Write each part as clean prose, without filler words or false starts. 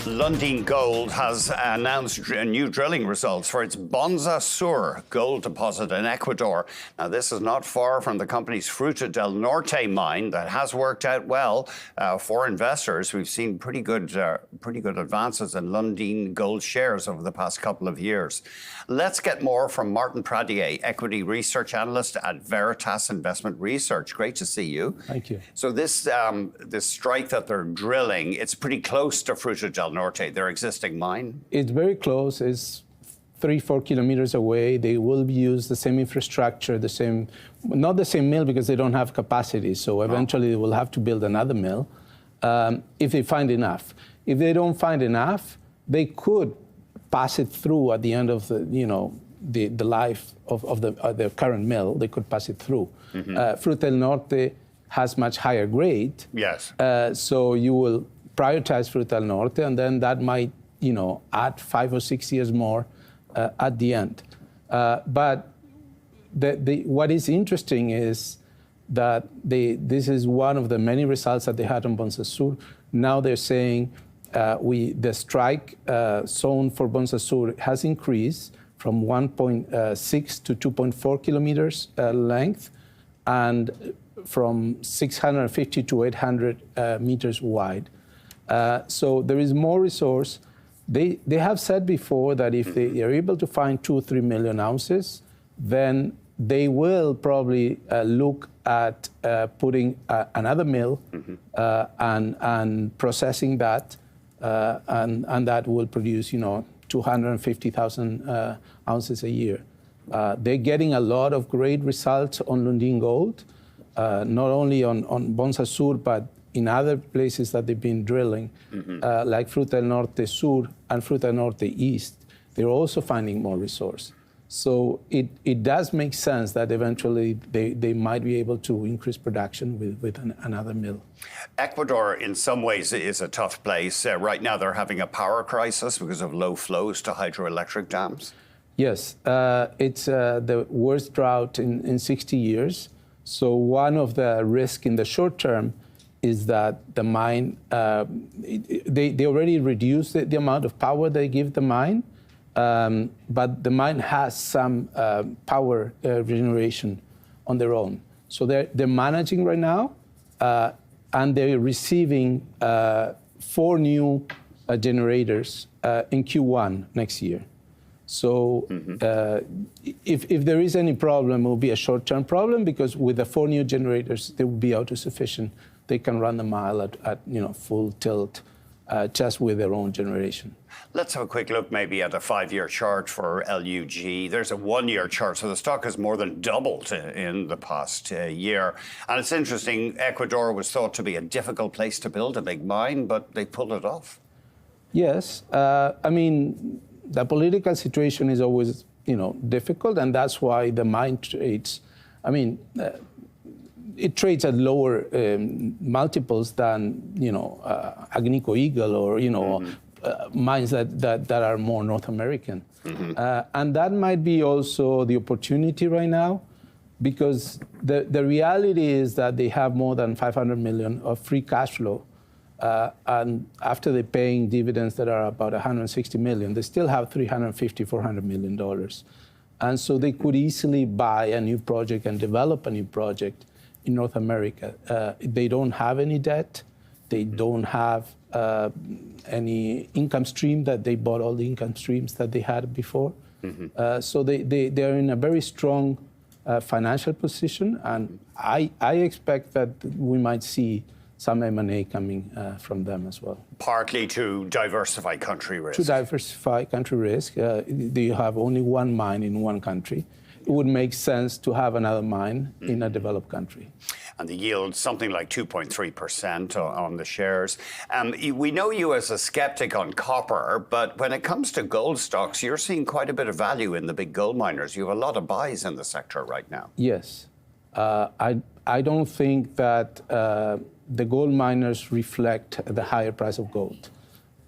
Lundin Gold has announced new drilling results for its Bonza Sur gold deposit in Ecuador. Now, this is not far from the company's Fruta del Norte mine that has worked out well for investors. We've seen pretty good advances in Lundin Gold shares over the past couple of years. Let's get more from Martin Pradier, equity research analyst at Veritas Investment Research. Great to see you. Thank you. So this strike that they're drilling, it's pretty close to Fruta del Norte, their existing mine? It's very close. It's 3-4 kilometers away. They will use the same infrastructure, not the same mill because they don't have capacity. So eventually they will have to build another mill if they find enough. If they don't find enough, they could pass it through at the end of the life of the current mill. They could pass it through. Mm-hmm. Fruta del Norte has much higher grade. Yes. So you will prioritize Fruta del Norte, and then that might, add 5 or 6 years more at the end. But what is interesting is that this is one of the many results that they had on Bonza Sur. Now they're saying the strike zone for Bonza Sur has increased from 1.6 to 2.4 kilometers length, and from 650 to 800 meters wide. So there is more resource. They have said before that if they are able to find 2 or 3 million ounces, then they will probably look at putting another mill and processing that, and that will produce 250,000 ounces a year. They're getting a lot of great results on Lundin Gold, not only on Bonza Sur, but in other places that they've been drilling, like Fruta del Norte Sur and Fruta del Norte East. They're also finding more resource. So it does make sense that eventually they might be able to increase production with another mill. Ecuador, in some ways, is a tough place. Right now, they're having a power crisis because of low flows to hydroelectric dams. Yes, it's the worst drought in 60 years. So one of the risks in the short term is that the mine, they already reduced the amount of power they give the mine, but the mine has some power regeneration on their own. So they're managing right now, and they're receiving 4 new generators in Q1 next year. So if there is any problem, it will be a short-term problem, because with the 4 new generators, they will be autosufficient. They can run the mile at full tilt just with their own generation. Let's have a quick look maybe at a 5-year chart for LUG. There's a 1-year chart, so the stock has more than doubled in the past year. And it's interesting, Ecuador was thought to be a difficult place to build a big mine, but they pulled it off. Yes, the political situation is always, difficult, and that's why the mine trades. It trades at lower multiples than, Agnico Eagle or, mines that are more North American. And that might be also the opportunity right now, because the reality is that they have more than 500 million of free cash flow. And after they're paying dividends that are about 160 million, they still have $350, $400 million. And so they could easily buy a new project and develop a new project in North America. They don't have any debt. They don't have any income stream that they bought all the income streams that they had before. So they're in a very strong financial position. And I expect that we might see some M&A coming from them as well. Partly to diversify country risk. To diversify country risk. They have only one mine in one country. It would make sense to have another mine in a developed country. And the yield, something like 2.3% on the shares. We know you as a skeptic on copper, but when it comes to gold stocks, you're seeing quite a bit of value in the big gold miners. You have a lot of buys in the sector right now. Yes. I don't think that the gold miners reflect the higher price of gold.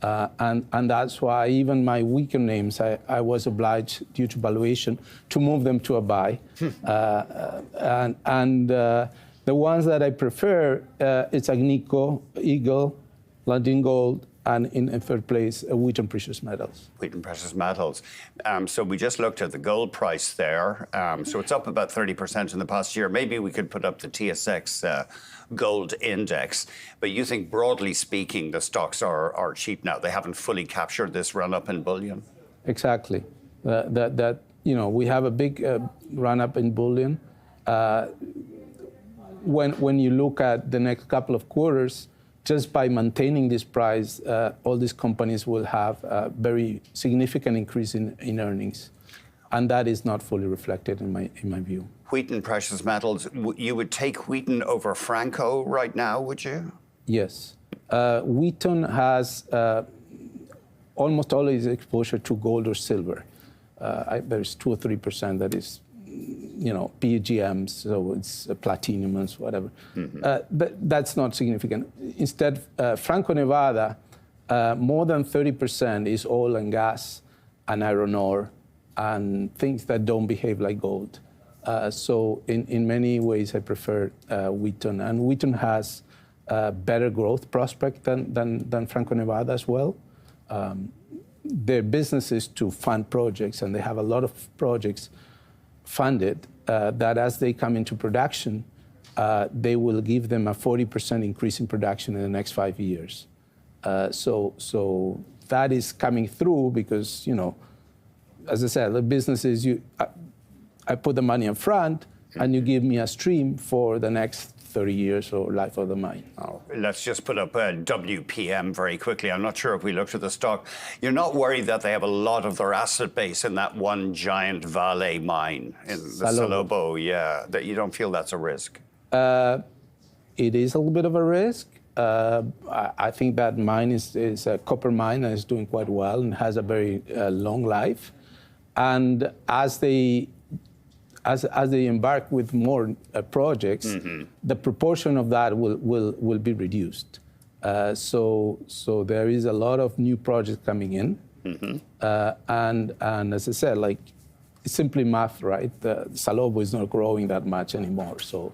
And that's why even my weaker names, I was obliged, due to valuation, to move them to a buy. And the ones that I prefer, it's Agnico, Eagle, Lundin Gold, and in third place, Wheaton Precious Metals. Wheaton Precious Metals. So we just looked at the gold price there. So it's up about 30% in the past year. Maybe we could put up the TSX gold index. But you think, broadly speaking, the stocks are cheap now? They haven't fully captured this run-up in bullion? Exactly. We have a big run-up in bullion. When you look at the next couple of quarters, just by maintaining this price, all these companies will have a very significant increase in earnings. And that is not fully reflected in my view. Wheaton Precious Metals, you would take Wheaton over Franco right now, would you? Yes. Wheaton has almost always exposure to gold or silver. There's 2 or 3% that is, PGMs, so it's platinum and whatever. But that's not significant. Instead, Franco-Nevada, more than 30% is oil and gas and iron ore and things that don't behave like gold. So in many ways, I prefer Wheaton. And Wheaton has better growth prospect than Franco-Nevada as well. Their business is to fund projects, and they have a lot of projects funded that as they come into production, they will give them a 40% increase in production in the next 5 years. So that is coming through because, as I said, the business is I put the money up front, and you give me a stream for the next 30 years or life of the mine. Let's just put up WPM very quickly. I'm not sure if we looked at the stock. You're not worried that they have a lot of their asset base in that one giant Vale mine in the Salobo, that you don't feel that's a risk? It is a little bit of a risk. I think that mine is a copper mine and is doing quite well and has a very long life. And as they embark with more projects, the proportion of that will be reduced. So there is a lot of new projects coming in, and as I said, it's simply math, right? The Salobo is not growing that much anymore, so